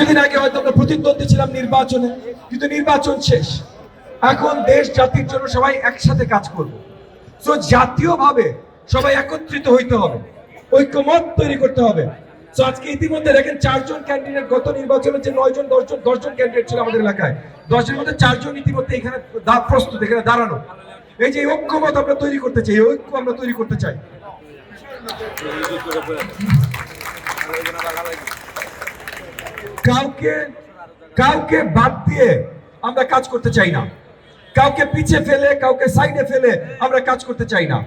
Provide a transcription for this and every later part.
কিছুদিন আগে হয়তো আমরা প্রতিদ্বন্দ্বী ছিলাম নির্বাচনে, কিন্তু নির্বাচন শেষ। এখন দেশ জাতির জন্য সবাই একসাথে কাজ করব। তো জাতীয়ভাবে সবাই একত্রিত হইতে হবে, ঐক্যমত তৈরি করতে হবে। তো আজকে ইতিমধ্যে দেখেন 4 জন ক্যান্ডিডেট, গত নির্বাচনে যে 9 জন 10 জন ক্যান্ডিডেট ছিল আমাদের এলাকায়, 10 এর মধ্যে 4 জন ইতিমধ্যে এখানে প্রস্তুত, এখানে দাঁড়ানো। এই যে ঐক্যমত আমরা তৈরি করতে চাই, ঐক্য আমরা তৈরি করতে চাই। কাউকে বাদ দিয়ে আমরা কাজ করতে চাই না, কাউকে পিছে ফেলে, কাউকে সাইডে ফেলে আমরা কাজ করতে চাই না।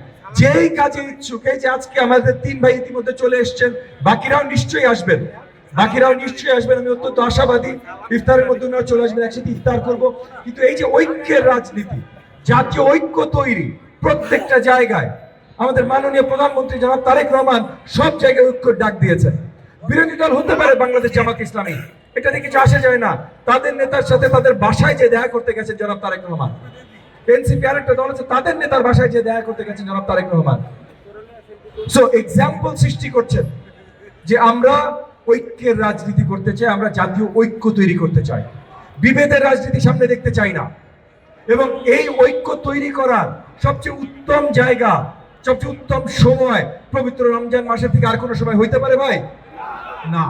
যেই কাজে ইচ্ছুক, এই যে আজকে আমাদের 3 ভাই ইতিমধ্যে চলে এসেছেন, বাকিরাও নিশ্চয়ই আসবেন, আমি অত্যন্ত আশাবাদী ইফতারের মধ্যে ওনারা চলে আসবেন, একসাথে ইফতার করব। কিন্তু এই যে ঐক্যের রাজনীতি, জাতীয় ঐক্য তৈরি প্রত্যেকটা জায়গায়, আমাদের মাননীয় প্রধানমন্ত্রী জনাব তারেক রহমান সব জায়গায় ঐক্যের ডাক দিয়েছেন। বিরোধী দল হতে পারে বাংলাদেশ জামাত ইসলামী, এটা নিয়ে কিছু আসা যায় না, তাদের নেতার সাথে তাদের বাসায় যে দেখা করতে গেছেন জনাব তারেক রহমান। এনসিপি আরেকটা দল আছে, তাদের নেতার বাসায় যে দেখা করতে গেছেন জনাব তারেক রহমান। সো এক্সাম্পল সৃষ্টি করছেন যে আমরা ঐক্যের রাজনীতি করতে চাই, আমরা জাতীয় ঐক্য তৈরি করতে চাই, বিভেদের রাজনীতি সামনে দেখতে চাই না। এবং এই ঐক্য তৈরি করার সবচেয়ে উত্তম জায়গা, সবচেয়ে উত্তম সময় পবিত্র রমজান মাসের থেকে আর কোনো সময় হইতে পারে ভাই? না।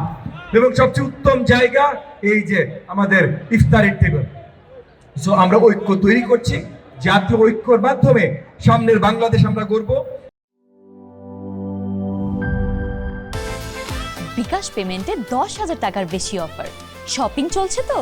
এবং সবচেয়ে উত্তম জায়গা এই যে আমাদের ইফতারের টেবিল। সো আমরা ঐক্য তৈরি করছি, জাতীয় ঐক্যের মাধ্যমে সামনের বাংলাদেশ আমরা গড়ব। বিকাশ পেমেন্টে 10,000 টাকার বেশি অফার, শপিং চলছে তো।